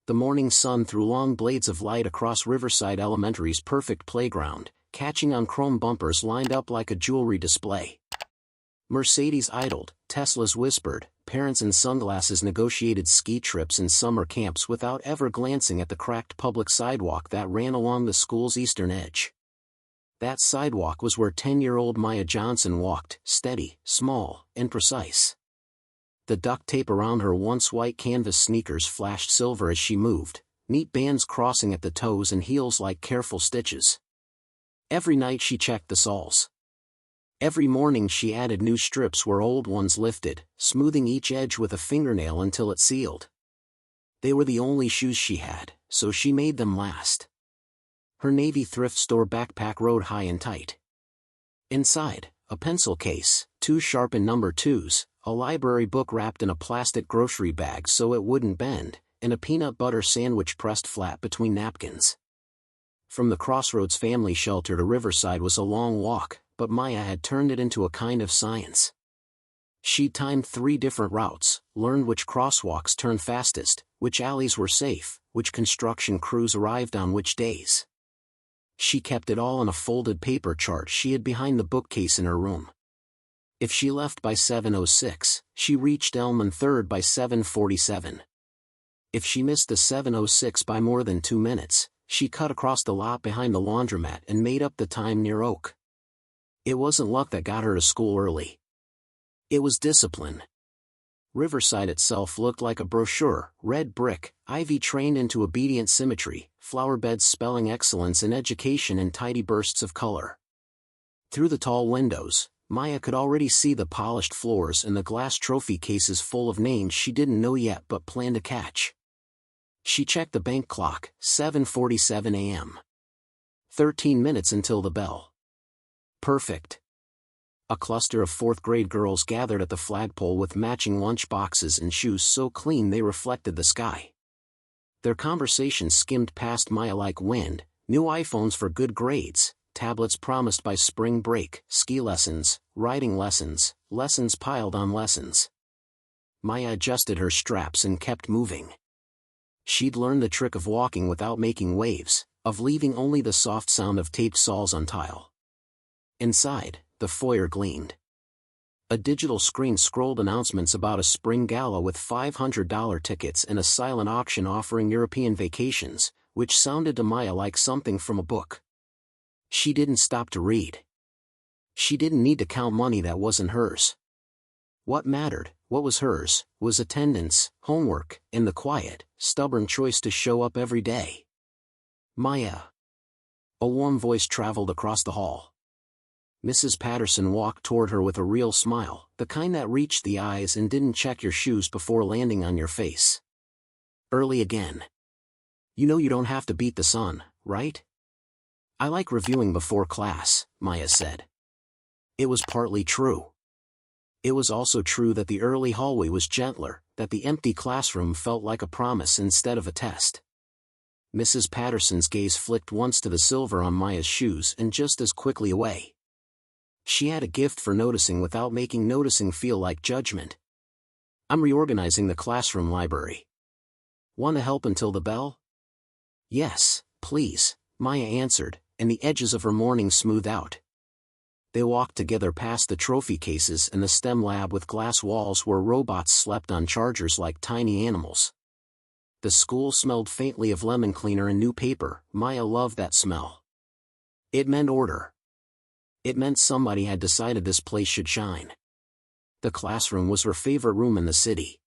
The morning sun threw long blades of light across Riverside Elementary's perfect playground, catching on chrome bumpers lined up like a jewelry display. Mercedes idled, Teslas whispered, parents in sunglasses negotiated ski trips and summer camps without ever glancing at the cracked public sidewalk that ran along the school's eastern edge. That sidewalk was where 10-year-old Maya Johnson walked, steady, small, and precise. The duct tape around her once white canvas sneakers flashed silver as she moved, neat bands crossing at the toes and heels like careful stitches. Every night she checked the soles. Every morning she added new strips where old ones lifted, smoothing each edge with a fingernail until it sealed. They were the only shoes she had, so she made them last. Her Navy thrift store backpack rode high and tight. Inside, a pencil case, 2 sharpened number 2s, a library book wrapped in a plastic grocery bag so it wouldn't bend, and a peanut butter sandwich pressed flat between napkins. From the Crossroads family shelter to Riverside was a long walk, but Maya had turned it into a kind of science. She'd timed 3 different routes, learned which crosswalks turned fastest, which alleys were safe, which construction crews arrived on which days. She kept it all on a folded paper chart she hid behind the bookcase in her room. If she left by 7:06, she reached Elm and 3rd by 7:47. If she missed the 7:06 by more than 2 minutes, she cut across the lot behind the laundromat and made up the time near Oak. It wasn't luck that got her to school early. It was discipline. Riverside itself looked like a brochure, red brick, ivy trained into obedient symmetry, flower beds spelling excellence in education in tidy bursts of color. Through the tall windows, Maya could already see the polished floors and the glass trophy cases full of names she didn't know yet but planned to catch. She checked the bank clock, 7:47 a.m. 13 minutes until the bell. Perfect. A cluster of 4th-grade girls gathered at the flagpole with matching lunch boxes and shoes so clean they reflected the sky. Their conversation skimmed past Maya like wind: new iPhones for good grades, tablets promised by spring break, ski lessons, riding lessons, lessons piled on lessons. Maya adjusted her straps and kept moving. She'd learned the trick of walking without making waves, of leaving only the soft sound of taped soles on tile. Inside, the foyer gleamed. A digital screen scrolled announcements about a spring gala with $500 tickets and a silent auction offering European vacations, which sounded to Maya like something from a book. She didn't stop to read. She didn't need to count money that wasn't hers. What mattered, what was hers, was attendance, homework, and the quiet, stubborn choice to show up every day. Maya. A warm voice traveled across the hall. Mrs. Patterson walked toward her with a real smile, the kind that reached the eyes and didn't check your shoes before landing on your face. Early again. You know you don't have to beat the sun, right? I like reviewing before class, Maya said. It was partly true. It was also true that the early hallway was gentler, that the empty classroom felt like a promise instead of a test. Mrs. Patterson's gaze flicked once to the silver on Maya's shoes and just as quickly away. She had a gift for noticing without making noticing feel like judgment. I'm reorganizing the classroom library. Want to help until the bell? Yes, please, Maya answered, and the edges of her morning smoothed out. They walked together past the trophy cases and the STEM lab with glass walls where robots slept on chargers like tiny animals. The school smelled faintly of lemon cleaner and new paper. Maya loved that smell. It meant order. It meant somebody had decided this place should shine. The classroom was her favorite room in the city.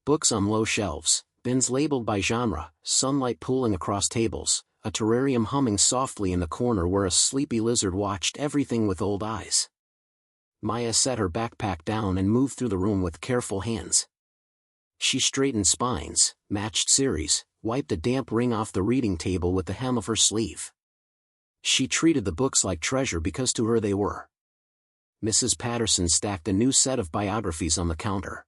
Books on low shelves, bins labeled by genre, sunlight pooling across tables, a terrarium humming softly in the corner where a sleepy lizard watched everything with old eyes. Maya set her backpack down and moved through the room with careful hands. She straightened spines, matched series, wiped a damp ring off the reading table with the hem of her sleeve. She treated the books like treasure because to her they were. Mrs. Patterson stacked a new set of biographies on the counter.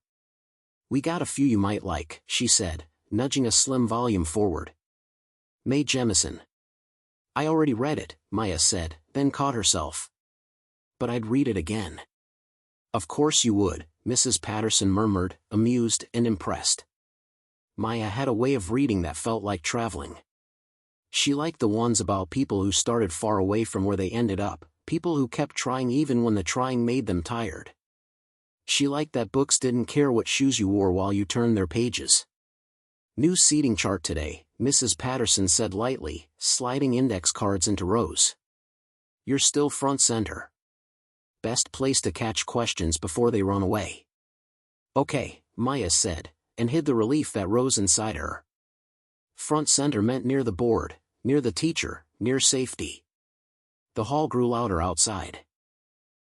We got a few you might like, she said, nudging a slim volume forward. Mae Jemison. I already read it, Maya said, then caught herself. But I'd read it again. Of course you would, Mrs. Patterson murmured, amused and impressed. Maya had a way of reading that felt like traveling. She liked the ones about people who started far away from where they ended up, people who kept trying even when the trying made them tired. She liked that books didn't care what shoes you wore while you turned their pages. "New seating chart today," Mrs. Patterson said lightly, sliding index cards into rows. "You're still front center. Best place to catch questions before they run away." "Okay," Maya said, and hid the relief that rose inside her. Front center meant near the board, near the teacher, near safety. The hall grew louder outside.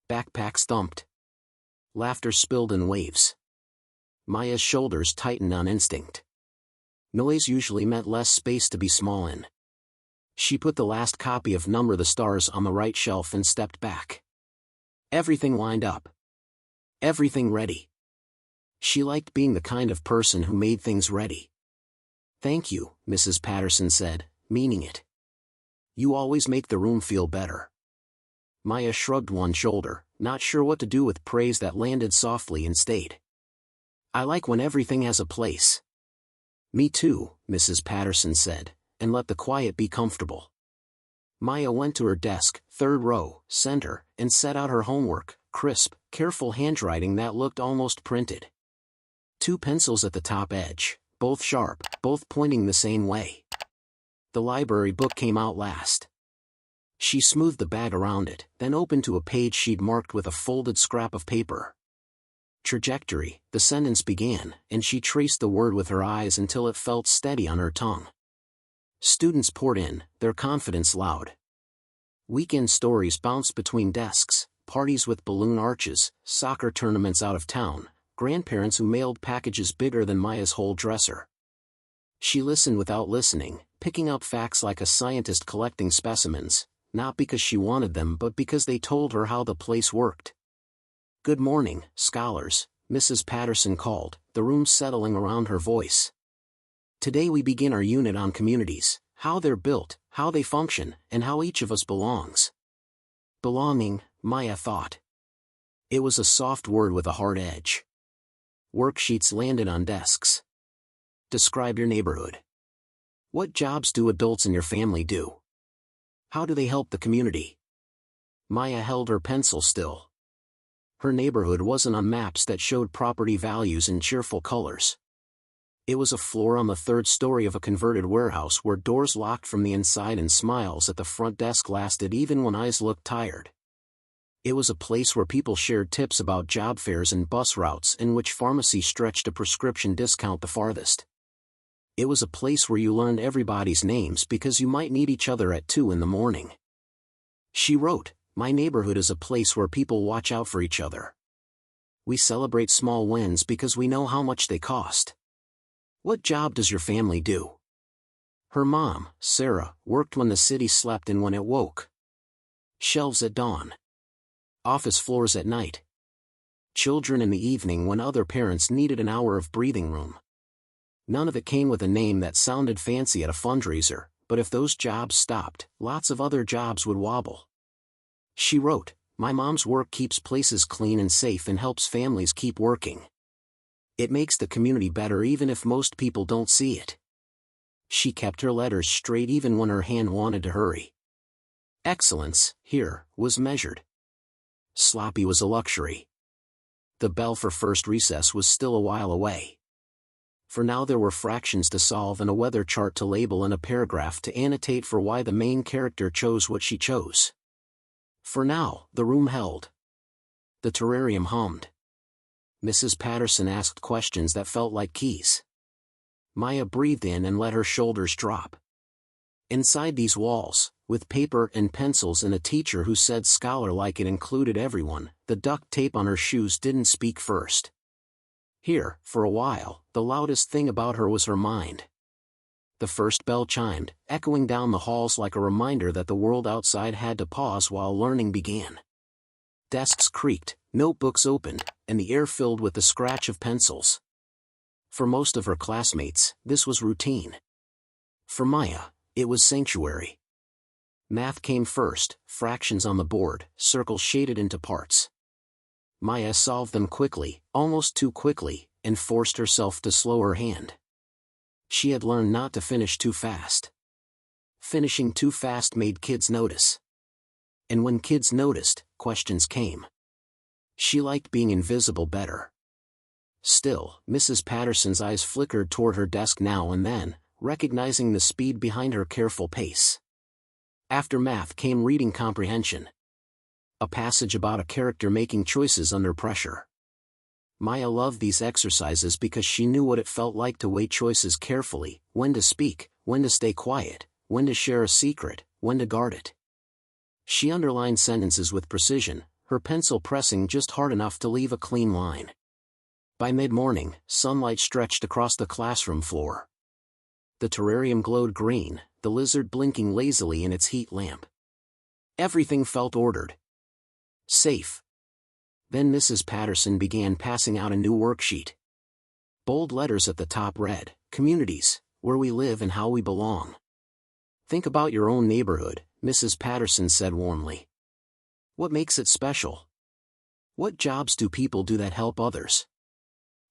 Backpacks thumped. Laughter spilled in waves. Maya's shoulders tightened on instinct. Noise usually meant less space to be small in. She put the last copy of Number the Stars on the right shelf and stepped back. Everything lined up. Everything ready. She liked being the kind of person who made things ready. "Thank you," Mrs. Patterson said, meaning it. "You always make the room feel better." Maya shrugged one shoulder, not sure what to do with praise that landed softly and stayed. "I like when everything has a place." "Me too," Mrs. Patterson said, and let the quiet be comfortable. Maya went to her desk, third row, center, and set out her homework, crisp, careful handwriting that looked almost printed. 2 pencils at the top edge, both sharp, both pointing the same way. The library book came out last. She smoothed the bag around it, then opened to a page she'd marked with a folded scrap of paper. "Trajectory," the sentence began, and she traced the word with her eyes until it felt steady on her tongue. Students poured in, their confidence loud. Weekend stories bounced between desks, parties with balloon arches, soccer tournaments out of town, grandparents who mailed packages bigger than Maya's whole dresser. She listened without listening, picking up facts like a scientist collecting specimens, not because she wanted them but because they told her how the place worked. "Good morning, scholars," Mrs. Patterson called, the room settling around her voice. "Today we begin our unit on communities, how they're built, how they function, and how each of us belongs." Belonging, Maya thought. It was a soft word with a hard edge. Worksheets landed on desks. Describe your neighborhood. What jobs do adults in your family do? How do they help the community? Maya held her pencil still. Her neighborhood wasn't on maps that showed property values in cheerful colors. It was a floor on the 3rd story of a converted warehouse where doors locked from the inside and smiles at the front desk lasted even when eyes looked tired. It was a place where people shared tips about job fairs and bus routes and which pharmacy stretched a prescription discount the farthest. It was a place where you learned everybody's names because you might need each other at 2 in the morning. She wrote, "My neighborhood is a place where people watch out for each other. We celebrate small wins because we know how much they cost." What job does your family do? Her mom, Sarah, worked when the city slept and when it woke. Shelves at dawn. Office floors at night. Children in the evening when other parents needed an hour of breathing room. None of it came with a name that sounded fancy at a fundraiser, but if those jobs stopped, lots of other jobs would wobble. She wrote, "My mom's work keeps places clean and safe and helps families keep working. It makes the community better even if most people don't see it." She kept her letters straight even when her hand wanted to hurry. Excellence, here, was measured. Sloppy was a luxury. The bell for first recess was still a while away. For now there were fractions to solve and a weather chart to label and a paragraph to annotate for why the main character chose what she chose. For now, the room held. The terrarium hummed. Mrs. Patterson asked questions that felt like keys. Maya breathed in and let her shoulders drop. Inside these walls, with paper and pencils and a teacher who said scholar like it included everyone, the duct tape on her shoes didn't speak first. Here, for a while, the loudest thing about her was her mind. The first bell chimed, echoing down the halls like a reminder that the world outside had to pause while learning began. Desks creaked, notebooks opened, and the air filled with the scratch of pencils. For most of her classmates, this was routine. For Maya, it was sanctuary. Math came first, fractions on the board, circles shaded into parts. Maya solved them quickly, almost too quickly, and forced herself to slow her hand. She had learned not to finish too fast. Finishing too fast made kids notice. And when kids noticed, questions came. She liked being invisible better. Still, Mrs. Patterson's eyes flickered toward her desk now and then, recognizing the speed behind her careful pace. After math came reading comprehension. A passage about a character making choices under pressure. Maya loved these exercises because she knew what it felt like to weigh choices carefully, when to speak, when to stay quiet, when to share a secret, when to guard it. She underlined sentences with precision, her pencil pressing just hard enough to leave a clean line. By mid-morning, sunlight stretched across the classroom floor. The terrarium glowed green, the lizard blinking lazily in its heat lamp. Everything felt ordered. Safe. Then Mrs. Patterson began passing out a new worksheet. Bold letters at the top read, "Communities, where we live and how we belong." "Think about your own neighborhood," Mrs. Patterson said warmly. "What makes it special? What jobs do people do that help others?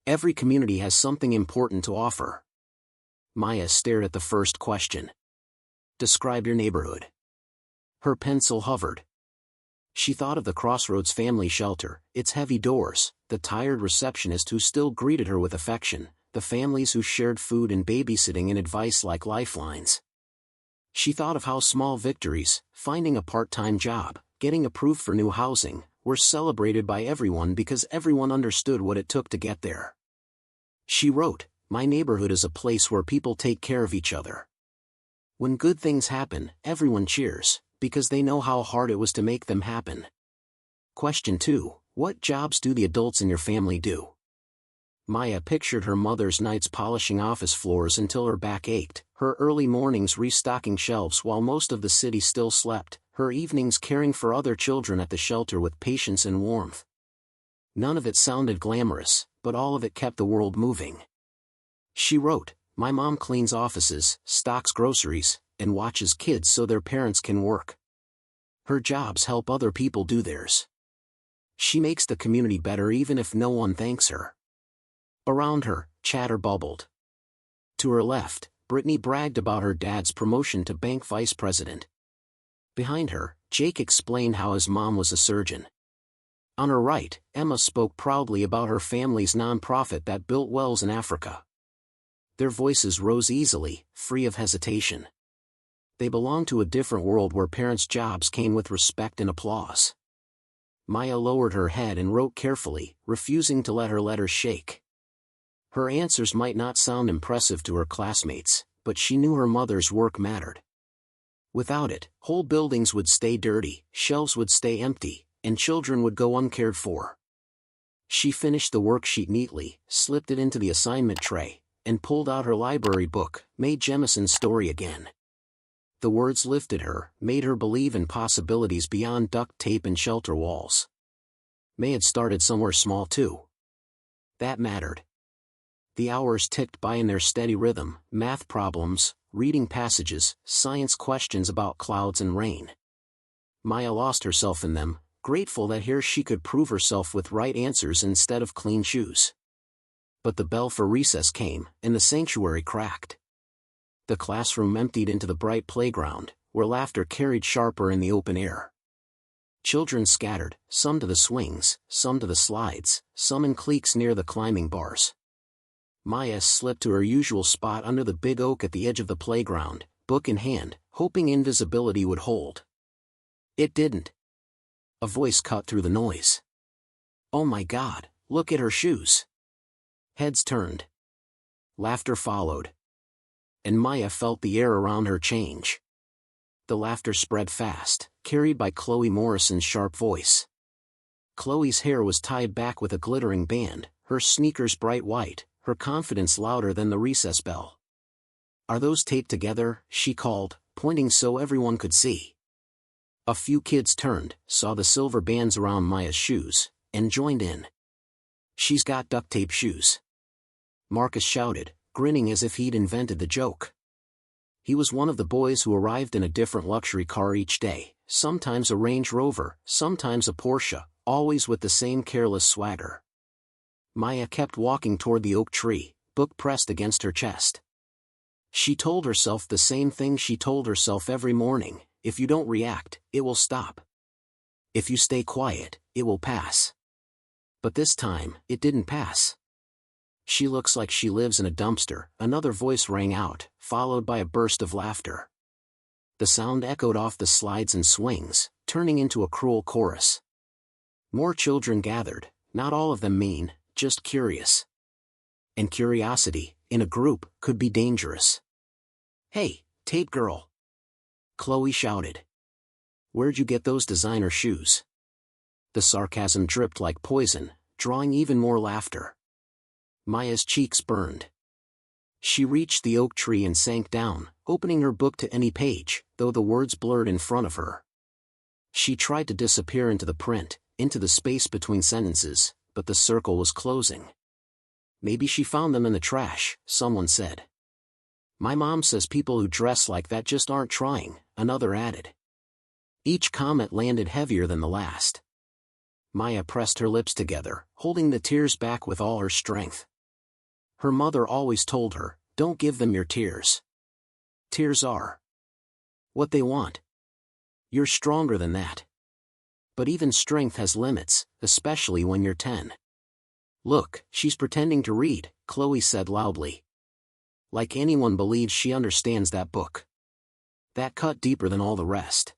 Every community has something important to offer." Maya stared at the first question. "Describe your neighborhood." Her pencil hovered. She thought of the Crossroads family shelter, its heavy doors, the tired receptionist who still greeted her with affection, the families who shared food and babysitting and advice like lifelines. She thought of how small victories, finding a part-time job, getting approved for new housing, were celebrated by everyone because everyone understood what it took to get there. She wrote, "My neighborhood is a place where people take care of each other. When good things happen, everyone cheers, because they know how hard it was to make them happen." Question 2. What jobs do the adults in your family do? Maya pictured her mother's nights polishing office floors until her back ached, her early mornings restocking shelves while most of the city still slept, her evenings caring for other children at the shelter with patience and warmth. None of it sounded glamorous, but all of it kept the world moving. She wrote, "My mom cleans offices, stocks groceries, and watches kids so their parents can work. Her jobs help other people do theirs. She makes the community better even if no one thanks her." Around her, chatter bubbled. To her left, Brittany bragged about her dad's promotion to bank vice president. Behind her, Jake explained how his mom was a surgeon. On her right, Emma spoke proudly about her family's nonprofit that built wells in Africa. Their voices rose easily, free of hesitation. They belonged to a different world where parents' jobs came with respect and applause. Maya lowered her head and wrote carefully, refusing to let her letters shake. Her answers might not sound impressive to her classmates, but she knew her mother's work mattered. Without it, whole buildings would stay dirty, shelves would stay empty, and children would go uncared for. She finished the worksheet neatly, slipped it into the assignment tray, and pulled out her library book, Mae Jemison's story again. The words lifted her, made her believe in possibilities beyond duct tape and shelter walls. Mae had started somewhere small too. That mattered. The hours ticked by in their steady rhythm, math problems, reading passages, science questions about clouds and rain. Maya lost herself in them, grateful that here she could prove herself with right answers instead of clean shoes. But the bell for recess came, and the sanctuary cracked. The classroom emptied into the bright playground, where laughter carried sharper in the open air. Children scattered, some to the swings, some to the slides, some in cliques near the climbing bars. Maya slipped to her usual spot under the big oak at the edge of the playground, book in hand, hoping invisibility would hold. It didn't. A voice cut through the noise. "Oh my God, look at her shoes." Heads turned. Laughter followed. And Maya felt the air around her change. The laughter spread fast, carried by Chloe Morrison's sharp voice. Chloe's hair was tied back with a glittering band, her sneakers bright white, her confidence louder than the recess bell. "Are those taped together?" she called, pointing so everyone could see. A few kids turned, saw the silver bands around Maya's shoes, and joined in. "She's got duct tape shoes." Marcus shouted, grinning as if he'd invented the joke. He was one of the boys who arrived in a different luxury car each day, sometimes a Range Rover, sometimes a Porsche, always with the same careless swagger. Maya kept walking toward the oak tree, book pressed against her chest. She told herself the same thing she told herself every morning: if you don't react, it will stop. If you stay quiet, it will pass. But this time, it didn't pass. She looks like she lives in a dumpster, another voice rang out, followed by a burst of laughter. The sound echoed off the slides and swings, turning into a cruel chorus. More children gathered, not all of them mean, just curious. And curiosity, in a group, could be dangerous. "Hey, tape girl!" Chloe shouted. "Where'd you get those designer shoes?" The sarcasm dripped like poison, drawing even more laughter. Maya's cheeks burned. She reached the oak tree and sank down, opening her book to any page, though the words blurred in front of her. She tried to disappear into the print, into the space between sentences, but the circle was closing. "Maybe she found them in the trash," someone said. "My mom says people who dress like that just aren't trying," another added. Each comment landed heavier than the last. Maya pressed her lips together, holding the tears back with all her strength. Her mother always told her, "Don't give them your tears. Tears are what they want. You're stronger than that." But even strength has limits, especially when you're 10. "Look, she's pretending to read," Chloe said loudly. Like anyone believes she understands that book. That cut deeper than all the rest.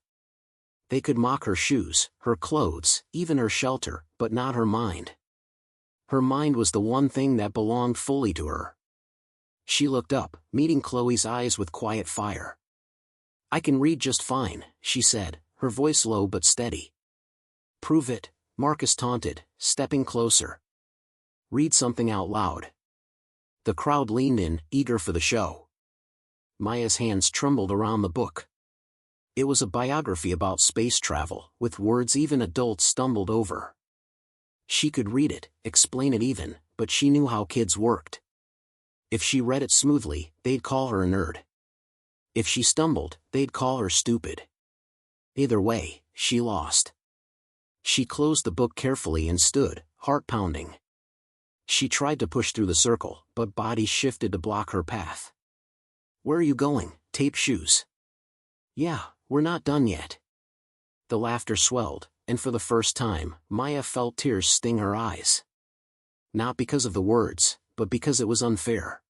They could mock her shoes, her clothes, even her shelter, but not her mind. Her mind was the one thing that belonged fully to her. She looked up, meeting Chloe's eyes with quiet fire. "I can read just fine," she said, her voice low but steady. "Prove it," Marcus taunted, stepping closer. "Read something out loud." The crowd leaned in, eager for the show. Maya's hands trembled around the book. It was a biography about space travel, with words even adults stumbled over. She could read it, explain it even, but she knew how kids worked. If she read it smoothly, they'd call her a nerd. If she stumbled, they'd call her stupid. Either way, she lost. She closed the book carefully and stood, heart pounding. She tried to push through the circle, but bodies shifted to block her path. "Where are you going, tape shoes?" "Yeah, we're not done yet." The laughter swelled, and for the first time, Maya felt tears sting her eyes. Not because of the words, but because it was unfair.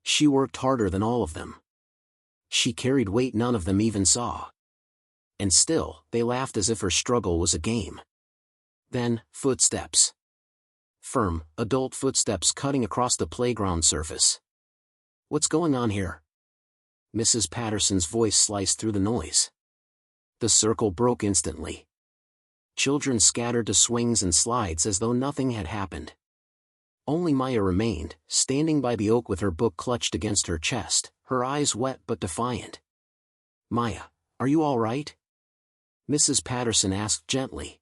She worked harder than all of them. She carried weight none of them even saw. And still, they laughed as if her struggle was a game. Then, footsteps. Firm, adult footsteps cutting across the playground surface. "What's going on here?" Mrs. Patterson's voice sliced through the noise. The circle broke instantly. Children scattered to swings and slides as though nothing had happened. Only Maya remained, standing by the oak with her book clutched against her chest, her eyes wet but defiant. "Maya, are you all right?" Mrs. Patterson asked gently.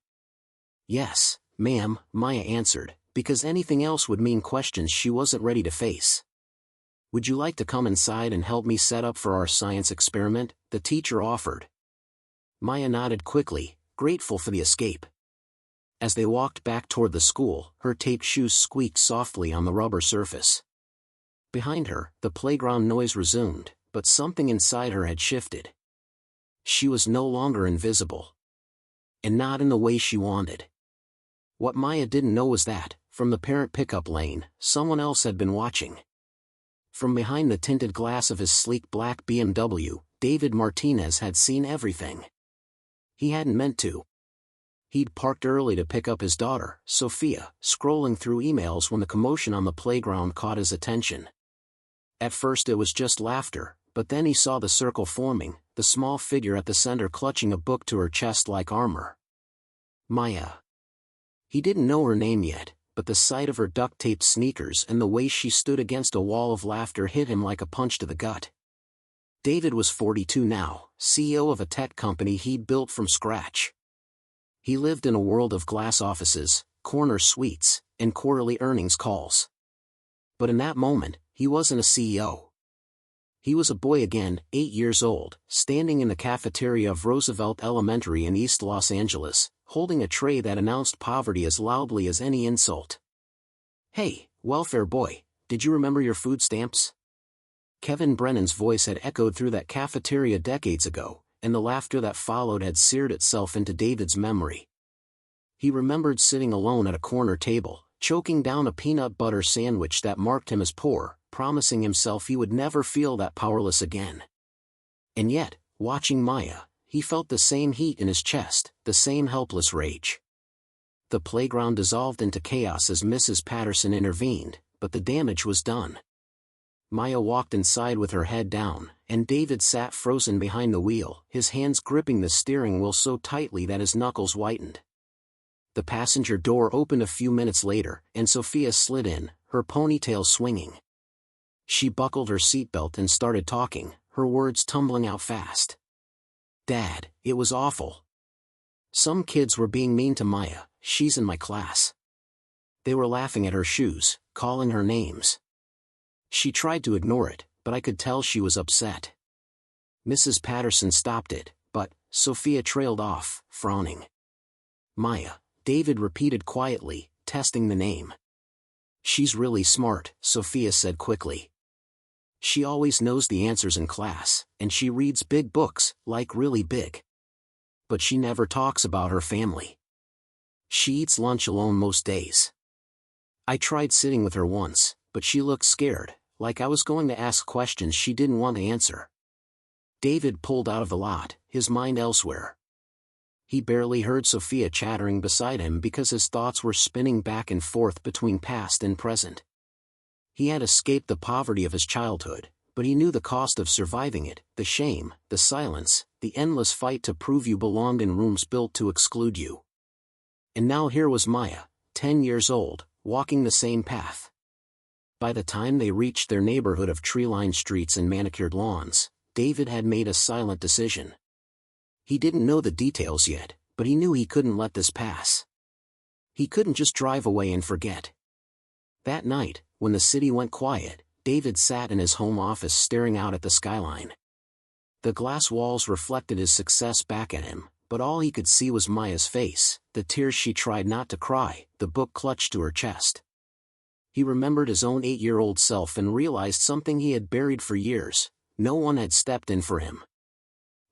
"Yes, ma'am," Maya answered, because anything else would mean questions she wasn't ready to face. "Would you like to come inside and help me set up for our science experiment?" the teacher offered. Maya nodded quickly, grateful for the escape. As they walked back toward the school, her taped shoes squeaked softly on the rubber surface. Behind her, the playground noise resumed, but something inside her had shifted. She was no longer invisible. And not in the way she wanted. What Maya didn't know was that, from the parent pickup lane, someone else had been watching. From behind the tinted glass of his sleek black BMW, David Martinez had seen everything. He hadn't meant to. He'd parked early to pick up his daughter, Sophia, scrolling through emails when the commotion on the playground caught his attention. At first it was just laughter, but then he saw the circle forming, the small figure at the center clutching a book to her chest like armor. Maya. He didn't know her name yet, but the sight of her duct-taped sneakers and the way she stood against a wall of laughter hit him like a punch to the gut. David was 42 now, CEO of a tech company he'd built from scratch. He lived in a world of glass offices, corner suites, and quarterly earnings calls. But in that moment, he wasn't a CEO. He was a boy again, 8 years old, standing in the cafeteria of Roosevelt Elementary in East Los Angeles, holding a tray that announced poverty as loudly as any insult. "Hey, welfare boy, did you remember your food stamps?" Kevin Brennan's voice had echoed through that cafeteria decades ago, and the laughter that followed had seared itself into David's memory. He remembered sitting alone at a corner table, choking down a peanut butter sandwich that marked him as poor, promising himself he would never feel that powerless again. And yet, watching Maya, he felt the same heat in his chest, the same helpless rage. The playground dissolved into chaos as Mrs. Patterson intervened, but the damage was done. Maya walked inside with her head down, and David sat frozen behind the wheel, his hands gripping the steering wheel so tightly that his knuckles whitened. The passenger door opened a few minutes later, and Sophia slid in, her ponytail swinging. She buckled her seatbelt and started talking, her words tumbling out fast. "Dad, it was awful. Some kids were being mean to Maya, she's in my class. They were laughing at her shoes, calling her names. She tried to ignore it, but I could tell she was upset." Mrs. Patterson stopped it, but Sophia trailed off, frowning. "Maya," David repeated quietly, testing the name. "She's really smart," Sophia said quickly. "She always knows the answers in class, and she reads big books, like really big. But she never talks about her family. She eats lunch alone most days. I tried sitting with her once, but she looked scared, like I was going to ask questions she didn't want to answer." David pulled out of the lot, his mind elsewhere. He barely heard Sophia chattering beside him because his thoughts were spinning back and forth between past and present. He had escaped the poverty of his childhood, but he knew the cost of surviving it, the shame, the silence, the endless fight to prove you belonged in rooms built to exclude you. And now here was Maya, 10 years old, walking the same path. By the time they reached their neighborhood of tree-lined streets and manicured lawns, David had made a silent decision. He didn't know the details yet, but he knew he couldn't let this pass. He couldn't just drive away and forget. That night, when the city went quiet, David sat in his home office staring out at the skyline. The glass walls reflected his success back at him, but all he could see was Maya's face, the tears she tried not to cry, the book clutched to her chest. He remembered his own 8-year-old self and realized something he had buried for years: no one had stepped in for him.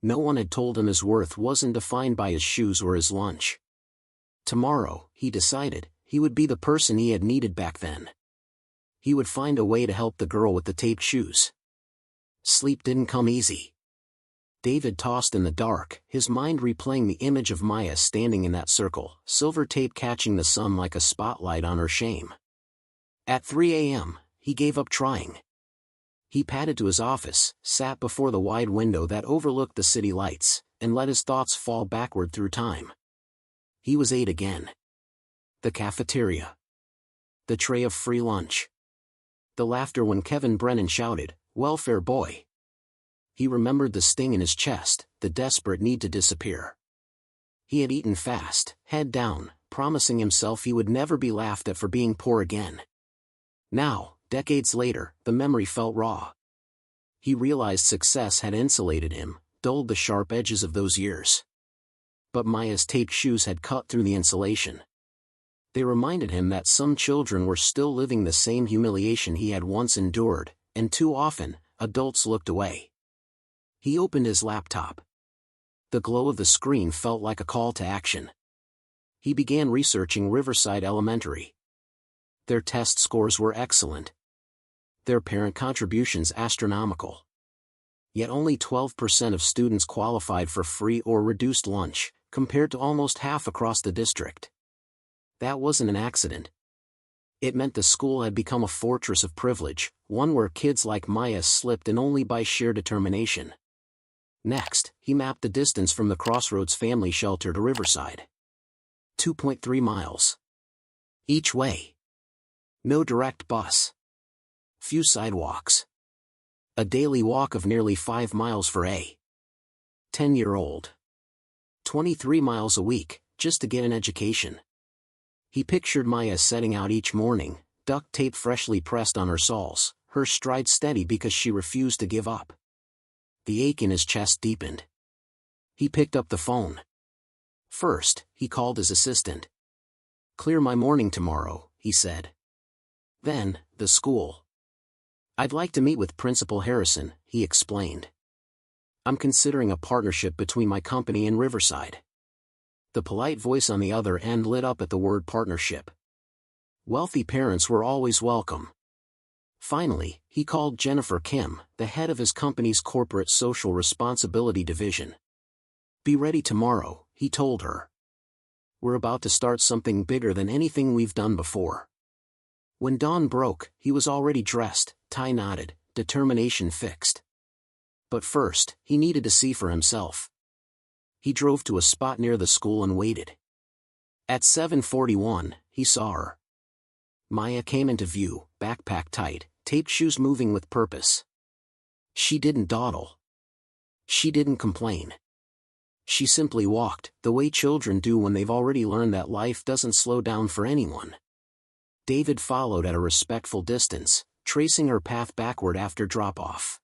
No one had told him his worth wasn't defined by his shoes or his lunch. Tomorrow, he decided, he would be the person he had needed back then. He would find a way to help the girl with the taped shoes. Sleep didn't come easy. David tossed in the dark, his mind replaying the image of Maya standing in that circle, silver tape catching the sun like a spotlight on her shame. At 3 a.m., he gave up trying. He padded to his office, sat before the wide window that overlooked the city lights, and let his thoughts fall backward through time. He was 8 again. The cafeteria. The tray of free lunch. The laughter when Kevin Brennan shouted, "Welfare boy!" He remembered the sting in his chest, the desperate need to disappear. He had eaten fast, head down, promising himself he would never be laughed at for being poor again. Now, decades later, the memory felt raw. He realized success had insulated him, dulled the sharp edges of those years. But Maya's taped shoes had cut through the insulation. They reminded him that some children were still living the same humiliation he had once endured, and too often, adults looked away. He opened his laptop. The glow of the screen felt like a call to action. He began researching Riverside Elementary. Their test scores were excellent. Their parent contributions astronomical. Yet only 12% of students qualified for free or reduced lunch, compared to almost half across the district. That wasn't an accident. It meant the school had become a fortress of privilege, one where kids like Maya slipped in only by sheer determination. Next, he mapped the distance from the Crossroads family shelter to Riverside. 2.3 miles. Each way. No direct bus. Few sidewalks. A daily walk of nearly 5 miles for a 10-year-old. 23 miles a week, just to get an education. He pictured Maya setting out each morning, duct tape freshly pressed on her soles, her stride steady because she refused to give up. The ache in his chest deepened. He picked up the phone. First, he called his assistant. "Clear my morning tomorrow," he said. Then, the school. "I'd like to meet with Principal Harrison," he explained. "I'm considering a partnership between my company and Riverside." The polite voice on the other end lit up at the word partnership. Wealthy parents were always welcome. Finally, he called Jennifer Kim, the head of his company's corporate social responsibility division. "Be ready tomorrow," he told her. "We're about to start something bigger than anything we've done before." When dawn broke, he was already dressed, tie knotted, determination fixed. But first, he needed to see for himself. He drove to a spot near the school and waited. At 7:41, he saw her. Maya came into view, backpack tight, taped shoes moving with purpose. She didn't dawdle. She didn't complain. She simply walked, the way children do when they've already learned that life doesn't slow down for anyone. David followed at a respectful distance, tracing her path backward after drop-off.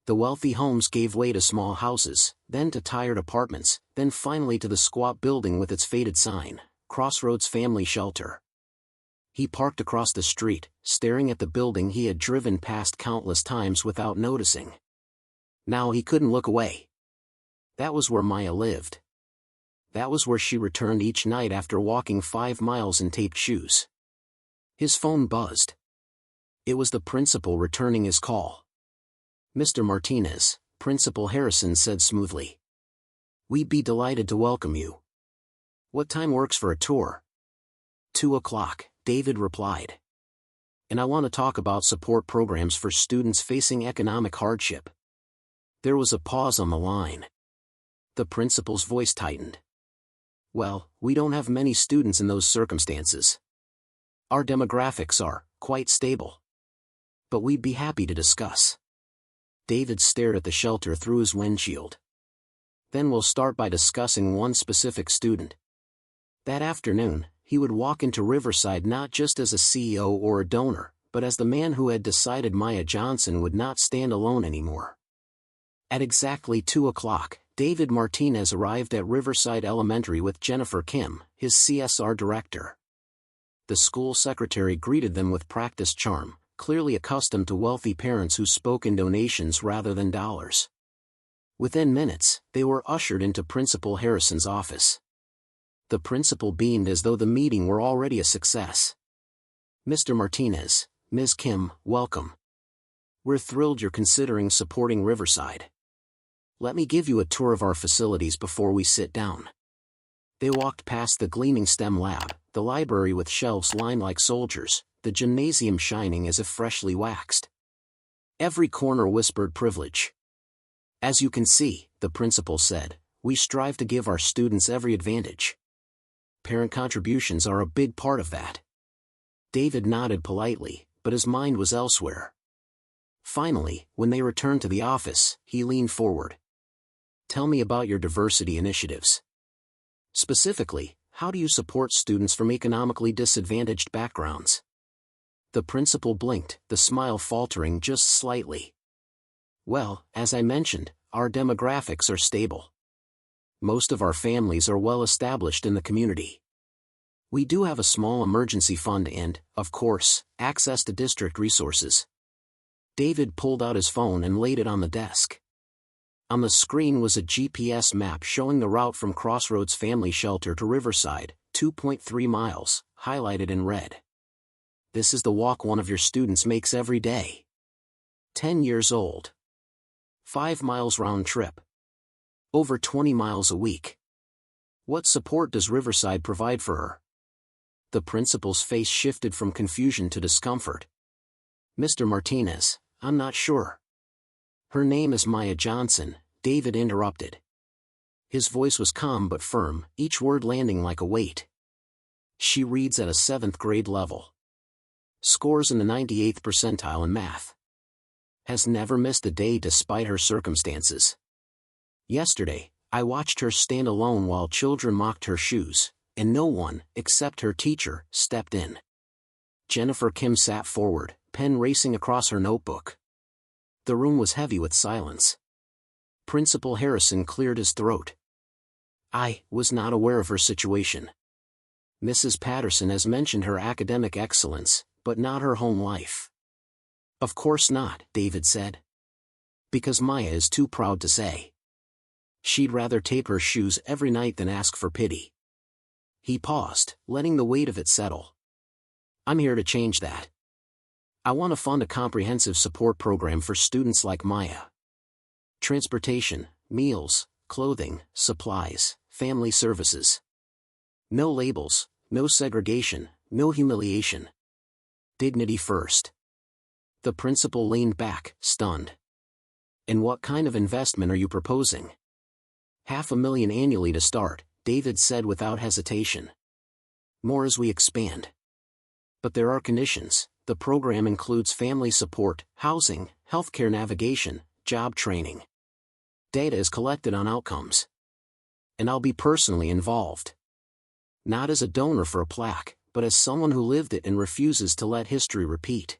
The wealthy homes gave way to small houses, then to tired apartments, then finally to the squat building with its faded sign, Crossroads Family Shelter. He parked across the street, staring at the building he had driven past countless times without noticing. Now he couldn't look away. That was where Maya lived. That was where she returned each night after walking 5 miles in taped shoes. His phone buzzed. It was the principal returning his call. "Mr. Martinez," Principal Harrison said smoothly. "We'd be delighted to welcome you. What time works for a tour?" 2:00, David replied. "And I want to talk about support programs for students facing economic hardship." There was a pause on the line. The principal's voice tightened. "Well, we don't have many students in those circumstances. Our demographics are quite stable. But we'd be happy to discuss." David stared at the shelter through his windshield. "Then we'll start by discussing one specific student." That afternoon, he would walk into Riverside not just as a CEO or a donor, but as the man who had decided Maya Johnson would not stand alone anymore. At exactly 2:00, David Martinez arrived at Riverside Elementary with Jennifer Kim, his CSR director. The school secretary greeted them with practiced charm, clearly accustomed to wealthy parents who spoke in donations rather than dollars. Within minutes, they were ushered into Principal Harrison's office. The principal beamed as though the meeting were already a success. "Mr. Martinez, Ms. Kim, welcome. We're thrilled you're considering supporting Riverside. Let me give you a tour of our facilities before we sit down." They walked past the gleaming STEM lab, the library with shelves lined like soldiers, the gymnasium shining as if freshly waxed. Every corner whispered privilege. "As you can see," the principal said, "we strive to give our students every advantage. Parent contributions are a big part of that." David nodded politely, but his mind was elsewhere. Finally, when they returned to the office, he leaned forward. "Tell me about your diversity initiatives. Specifically, how do you support students from economically disadvantaged backgrounds?" The principal blinked, the smile faltering just slightly. "Well, as I mentioned, our demographics are stable. Most of our families are well established in the community. We do have a small emergency fund and, of course, access to district resources." David pulled out his phone and laid it on the desk. On the screen was a GPS map showing the route from Crossroads Family Shelter to Riverside, 2.3 miles, highlighted in red. "This is the walk one of your students makes every day. 10 years old. 5 miles round trip. Over 20 miles a week. What support does Riverside provide for her?" The principal's face shifted from confusion to discomfort. "Mr. Martinez, I'm not sure." "Her name is Maya Johnson," David interrupted. His voice was calm but firm, each word landing like a weight. "She reads at a 7th grade level. Scores in the 98th percentile in math. Has never missed a day despite her circumstances. Yesterday, I watched her stand alone while children mocked her shoes, and no one, except her teacher, stepped in." Jennifer Kim sat forward, pen racing across her notebook. The room was heavy with silence. Principal Harrison cleared his throat. "I was not aware of her situation. Mrs. Patterson has mentioned her academic excellence, but not her home life. Of course not, David said. Because Maya is too proud to say. She'd rather tape her shoes every night than ask for pity. He paused, letting the weight of it settle. I'm here to change that. I want to fund a comprehensive support program for students like Maya. Transportation, meals, clothing, supplies, family services. No labels, no segregation, no humiliation. Dignity first. The principal leaned back, stunned. And what kind of investment are you proposing? $500,000 annually to start, David said without hesitation. More as we expand. But there are conditions. The program includes family support, housing, healthcare navigation, job training. Data is collected on outcomes. And I'll be personally involved. Not as a donor for a plaque, but as someone who lived it and refuses to let history repeat.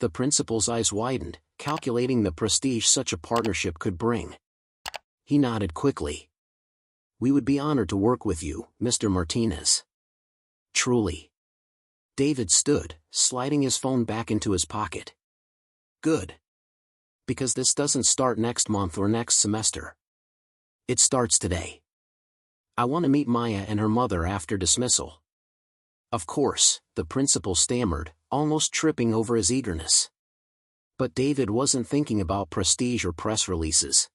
The principal's eyes widened, calculating the prestige such a partnership could bring. He nodded quickly. We would be honored to work with you, Mr. Martinez. Truly. David stood, sliding his phone back into his pocket. Good. Because this doesn't start next month or next semester. It starts today. I want to meet Maya and her mother after dismissal. Of course, the principal stammered, almost tripping over his eagerness. But David wasn't thinking about prestige or press releases.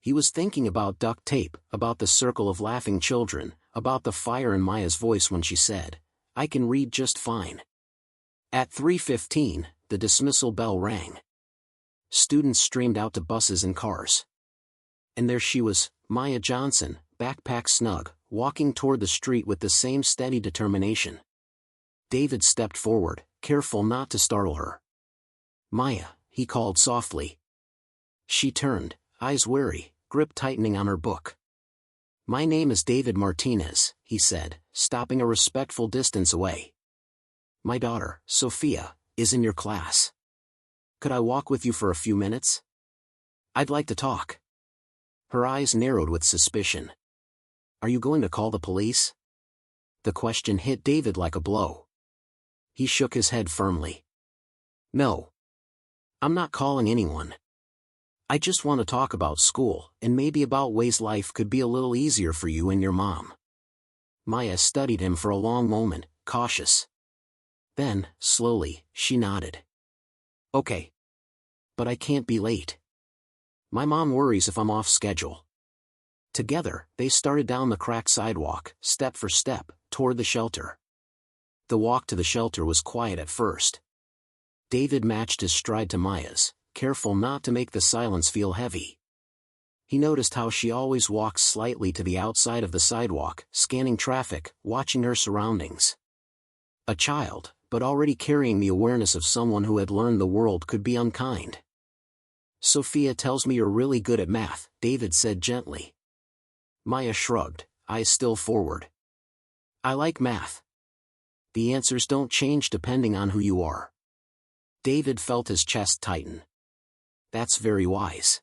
He was thinking about duct tape, about the circle of laughing children, about the fire in Maya's voice when she said, I can read just fine. At 3:15, the dismissal bell rang. Students streamed out to buses and cars. And there she was, Maya Johnson, backpack snug, walking toward the street with the same steady determination. David stepped forward, careful not to startle her. Maya, he called softly. She turned, eyes wary, grip tightening on her book. My name is David Martinez, he said, stopping a respectful distance away. My daughter, Sophia, is in your class. Could I walk with you for a few minutes? I'd like to talk. Her eyes narrowed with suspicion. Are you going to call the police? The question hit David like a blow. He shook his head firmly. No. I'm not calling anyone. I just want to talk about school, and maybe about ways life could be a little easier for you and your mom. Maya studied him for a long moment, cautious. Then, slowly, she nodded. Okay. But I can't be late. My mom worries if I'm off schedule. Together, they started down the cracked sidewalk, step for step, toward the shelter. The walk to the shelter was quiet at first. David matched his stride to Maya's, careful not to make the silence feel heavy. He noticed how she always walked slightly to the outside of the sidewalk, scanning traffic, watching her surroundings. A child, but already carrying the awareness of someone who had learned the world could be unkind. Sophia tells me you're really good at math, David said gently. Maya shrugged, eyes still forward. I like math. The answers don't change depending on who you are. David felt his chest tighten. That's very wise.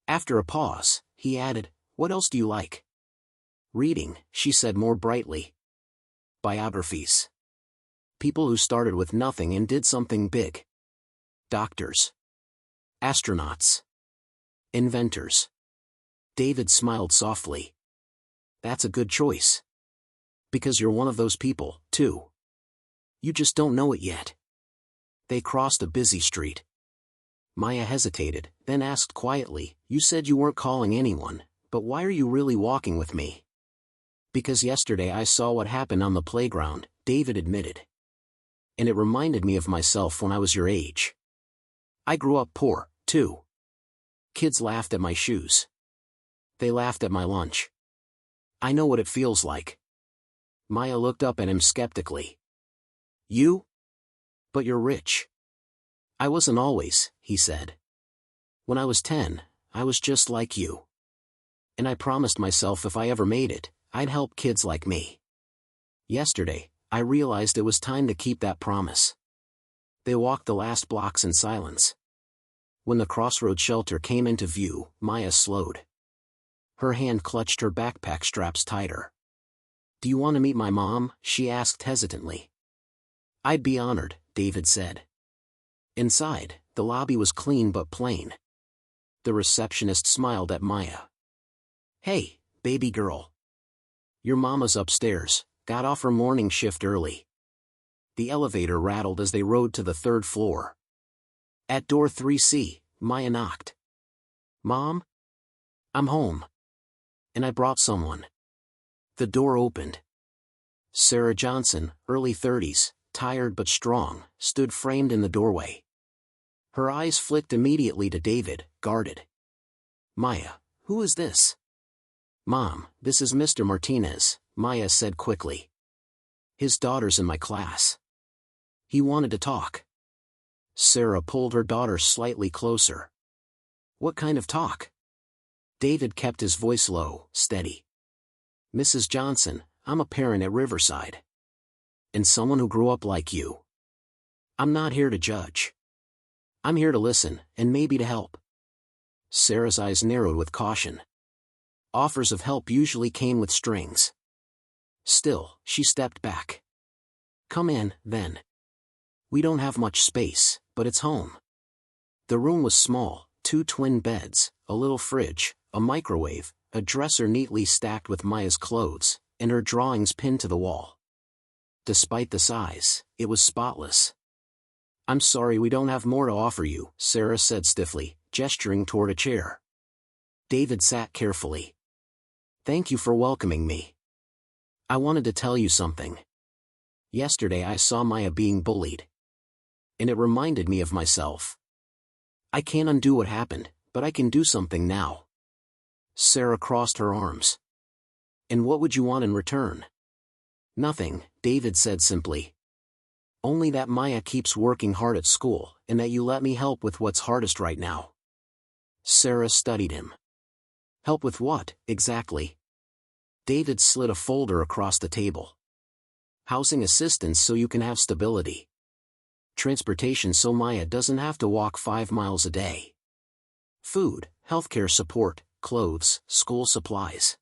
After a pause, he added, what else do you like? Reading, she said more brightly. Biographies. People who started with nothing and did something big. Doctors. Astronauts. Inventors. David smiled softly. That's a good choice. Because you're one of those people, too. You just don't know it yet. They crossed a busy street. Maya hesitated, then asked quietly, you said you weren't calling anyone, but why are you really walking with me? Because yesterday I saw what happened on the playground, David admitted. And it reminded me of myself when I was your age. I grew up poor, too. Kids laughed at my shoes. They laughed at my lunch. I know what it feels like. Maya looked up at him skeptically. You? But you're rich. I wasn't always, he said. When I was 10, I was just like you. And I promised myself if I ever made it, I'd help kids like me. Yesterday, I realized it was time to keep that promise. They walked the last blocks in silence. When the crossroad shelter came into view, Maya slowed. Her hand clutched her backpack straps tighter. Do you want to meet my mom? She asked hesitantly. I'd be honored, David said. Inside, the lobby was clean but plain. The receptionist smiled at Maya. "Hey, baby girl. Your mama's upstairs, got off her morning shift early." The elevator rattled as they rode to the third floor. At door 3C, Maya knocked. "Mom? I'm home. And I brought someone." The door opened. Sarah Johnson, early 30s, tired but strong, stood framed in the doorway. Her eyes flicked immediately to David, guarded. "Maya, who is this?" "Mom, this is Mr. Martinez," Maya said quickly. "His daughter's in my class. He wanted to talk." Sarah pulled her daughter slightly closer. "What kind of talk?" David kept his voice low, steady. "Mrs. Johnson, I'm a parent at Riverside. And someone who grew up like you. I'm not here to judge. I'm here to listen, and maybe to help." Sarah's eyes narrowed with caution. Offers of help usually came with strings. Still, she stepped back. "Come in, then. We don't have much space, but it's home." The room was small, 2 twin beds, a little fridge, a microwave, a dresser neatly stacked with Maya's clothes, and her drawings pinned to the wall. Despite the size, it was spotless. "I'm sorry we don't have more to offer you," Sarah said stiffly, gesturing toward a chair. David sat carefully. "Thank you for welcoming me. I wanted to tell you something. Yesterday I saw Maya being bullied. And it reminded me of myself. I can't undo what happened, but I can do something now." Sarah crossed her arms. "And what would you want in return?" "Nothing," David said simply. "Only that Maya keeps working hard at school, and that you let me help with what's hardest right now." Sarah studied him. "Help with what, exactly?" David slid a folder across the table. "Housing assistance so you can have stability. Transportation so Maya doesn't have to walk 5 miles a day. Food, healthcare support, clothes, school supplies.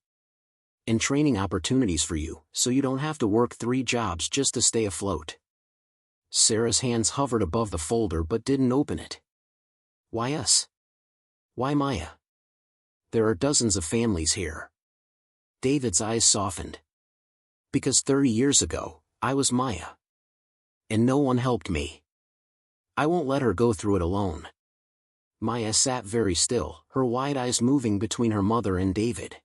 And training opportunities for you, so you don't have to work 3 jobs just to stay afloat." Sarah's hands hovered above the folder but didn't open it. "Why us? Why Maya? There are dozens of families here." David's eyes softened. "Because 30 years ago, I was Maya. And no one helped me. I won't let her go through it alone." Maya sat very still, her wide eyes moving between her mother and David.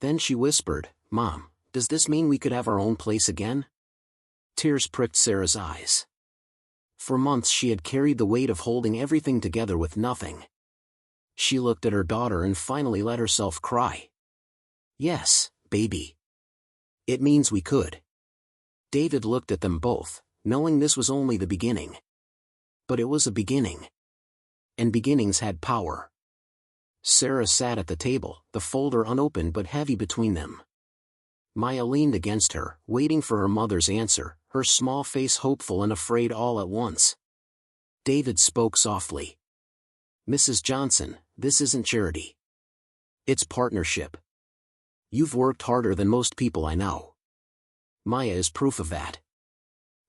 Then she whispered, "Mom, does this mean we could have our own place again?" Tears pricked Sarah's eyes. For months she had carried the weight of holding everything together with nothing. She looked at her daughter and finally let herself cry. "Yes, baby. It means we could." David looked at them both, knowing this was only the beginning. But it was a beginning. And beginnings had power. Sarah sat at the table, the folder unopened but heavy between them. Maya leaned against her, waiting for her mother's answer, her small face hopeful and afraid all at once. David spoke softly. "Mrs. Johnson, this isn't charity. It's partnership. You've worked harder than most people I know. Maya is proof of that.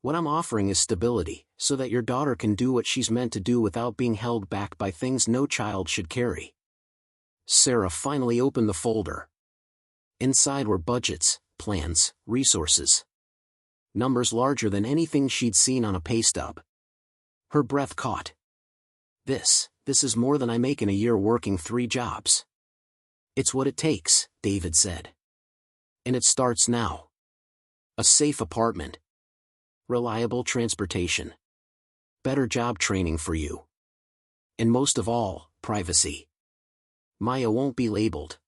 What I'm offering is stability, so that your daughter can do what she's meant to do without being held back by things no child should carry." Sarah finally opened the folder. Inside were budgets, plans, resources. Numbers larger than anything she'd seen on a pay stub. Her breath caught. This is more than I make in a year working 3 jobs. "It's what it takes," David said. "And it starts now. A safe apartment. Reliable transportation. Better job training for you. And most of all, privacy. Maya won't be labeled.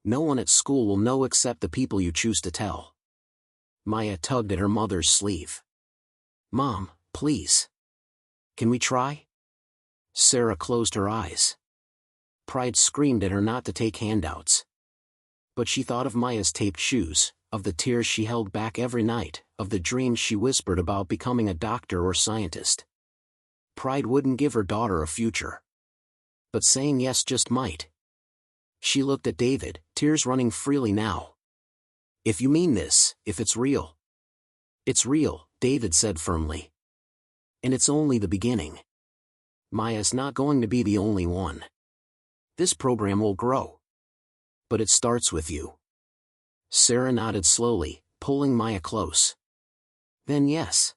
No one at school will know except the people you choose to tell." Maya tugged at her mother's sleeve. "Mom, please. Can we try?" Sarah closed her eyes. Pride screamed at her not to take handouts. But she thought of Maya's taped shoes, of the tears she held back every night, of the dreams she whispered about becoming a doctor or scientist. Pride wouldn't give her daughter a future. But saying yes just might. She looked at David, tears running freely now. "If you mean this, if it's real." "It's real," David said firmly. And it's only the beginning. Maya's not going to be the only one. This program will grow. But it starts with you. Sarah nodded slowly, pulling Maya close. Then yes.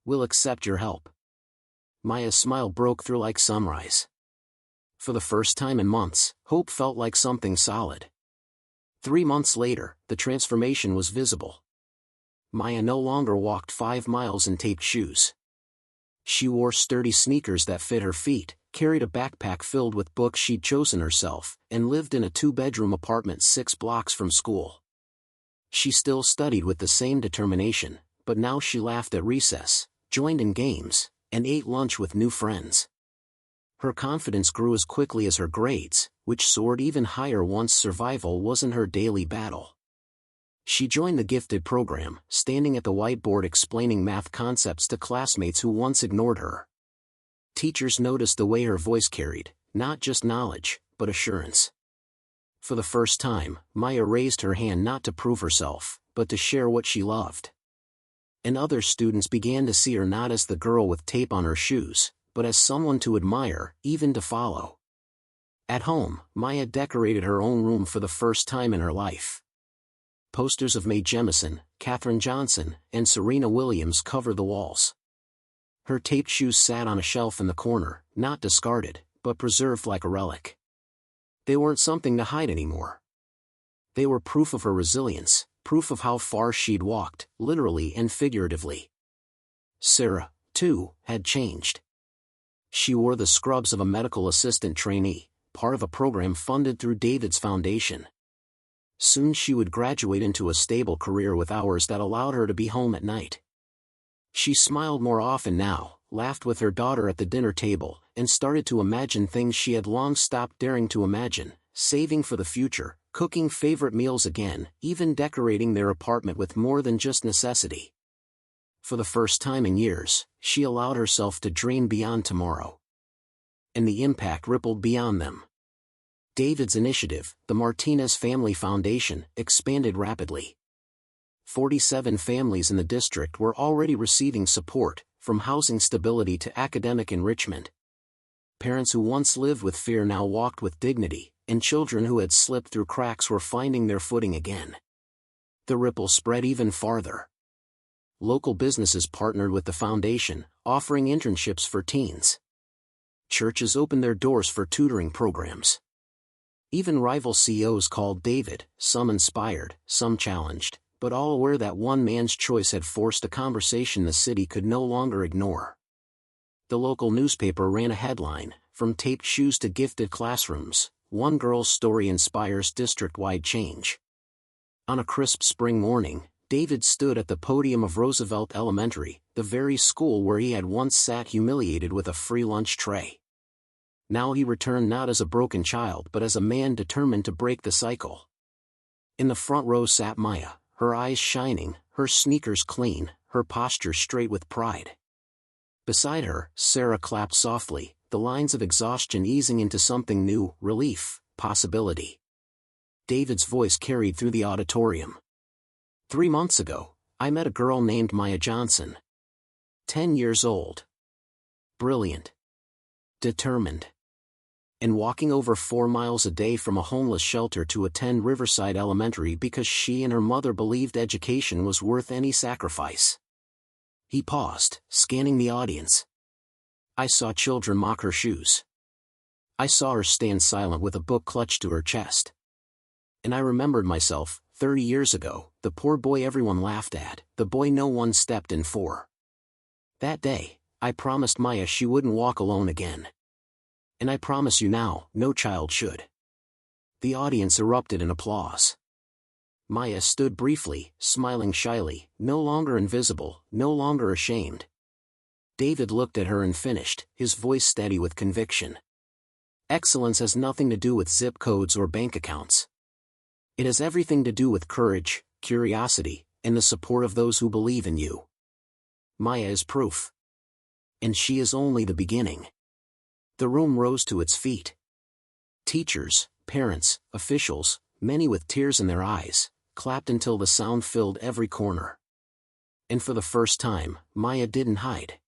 We'll accept your help. Maya's smile broke through like sunrise. For the first time in months, hope felt like something solid. 3 months later, the transformation was visible. Maya no longer walked 5 miles in taped shoes. She wore sturdy sneakers that fit her feet, carried a backpack filled with books she'd chosen herself, and lived in a 2-bedroom apartment 6 blocks from school. She still studied with the same determination, but now she laughed at recess, joined in games, and ate lunch with new friends. Her confidence grew as quickly as her grades, which soared even higher once survival wasn't her daily battle. She joined the gifted program, standing at the whiteboard explaining math concepts to classmates who once ignored her. Teachers noticed the way her voice carried, not just knowledge, but assurance. For the first time, Maya raised her hand not to prove herself, but to share what she loved. And other students began to see her not as the girl with tape on her shoes, but as someone to admire, even to follow. At home, Maya decorated her own room for the first time in her life. Posters of Mae Jemison, Katherine Johnson, and Serena Williams covered the walls. Her taped shoes sat on a shelf in the corner, not discarded, but preserved like a relic. They weren't something to hide anymore. They were proof of her resilience, proof of how far she'd walked, literally and figuratively. Sarah, too, had changed. She wore the scrubs of a medical assistant trainee, part of a program funded through David's foundation. Soon she would graduate into a stable career with hours that allowed her to be home at night. She smiled more often now, laughed with her daughter at the dinner table, and started to imagine things she had long stopped daring to imagine, saving for the future, cooking favorite meals again, even decorating their apartment with more than just necessity. For the first time in years, she allowed herself to dream beyond tomorrow. And the impact rippled beyond them. David's initiative, the Martinez Family Foundation, expanded rapidly. 47 families in the district were already receiving support, from housing stability to academic enrichment. Parents who once lived with fear now walked with dignity, and children who had slipped through cracks were finding their footing again. The ripple spread even farther. Local businesses partnered with the foundation, offering internships for teens. Churches opened their doors for tutoring programs. Even rival CEOs called David, some inspired, some challenged, but all aware that one man's choice had forced a conversation the city could no longer ignore. The local newspaper ran a headline, "From taped shoes to gifted classrooms, one girl's story inspires district-wide change." On a crisp spring morning, David stood at the podium of Roosevelt Elementary, the very school where he had once sat humiliated with a free lunch tray. Now he returned not as a broken child but as a man determined to break the cycle. In the front row sat Maya, her eyes shining, her sneakers clean, her posture straight with pride. Beside her, Sarah clapped softly, the lines of exhaustion easing into something new, relief, possibility. David's voice carried through the auditorium. 3 months ago, I met a girl named Maya Johnson. 10 years old. Brilliant. Determined. And walking over 4 miles a day from a homeless shelter to attend Riverside Elementary because she and her mother believed education was worth any sacrifice. He paused, scanning the audience. I saw children mock her shoes. I saw her stand silent with a book clutched to her chest. And I remembered myself, 30 years ago, the poor boy everyone laughed at, the boy no one stepped in for. That day, I promised Maya she wouldn't walk alone again. And I promise you now, no child should. The audience erupted in applause. Maya stood briefly, smiling shyly, no longer invisible, no longer ashamed. David looked at her and finished, his voice steady with conviction. Excellence has nothing to do with zip codes or bank accounts. It has everything to do with courage, curiosity, and the support of those who believe in you. Maya is proof. And she is only the beginning. The room rose to its feet. Teachers, parents, officials, many with tears in their eyes, clapped until the sound filled every corner. And for the first time, Maya didn't hide.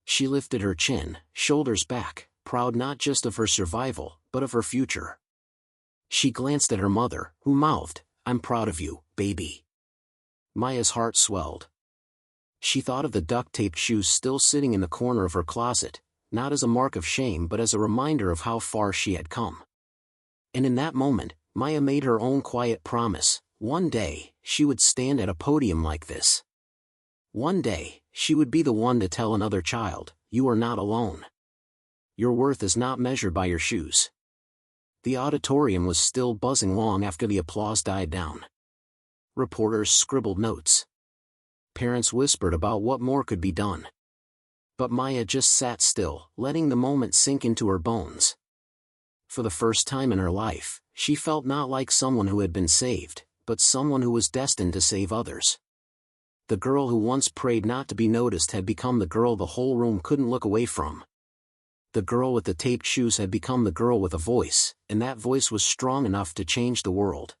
She lifted her chin, shoulders back, proud not just of her survival, but of her future. She glanced at her mother, who mouthed, "I'm proud of you, baby." Maya's heart swelled. She thought of the duct-taped shoes still sitting in the corner of her closet, not as a mark of shame but as a reminder of how far she had come. And in that moment, Maya made her own quiet promise: one day, she would stand at a podium like this. One day, she would be the one to tell another child, "You are not alone. Your worth is not measured by your shoes." The auditorium was still buzzing long after the applause died down. Reporters scribbled notes. Parents whispered about what more could be done. But Maya just sat still, letting the moment sink into her bones. For the first time in her life, she felt not like someone who had been saved, but someone who was destined to save others. The girl who once prayed not to be noticed had become the girl the whole room couldn't look away from. The girl with the taped shoes had become the girl with a voice, and that voice was strong enough to change the world.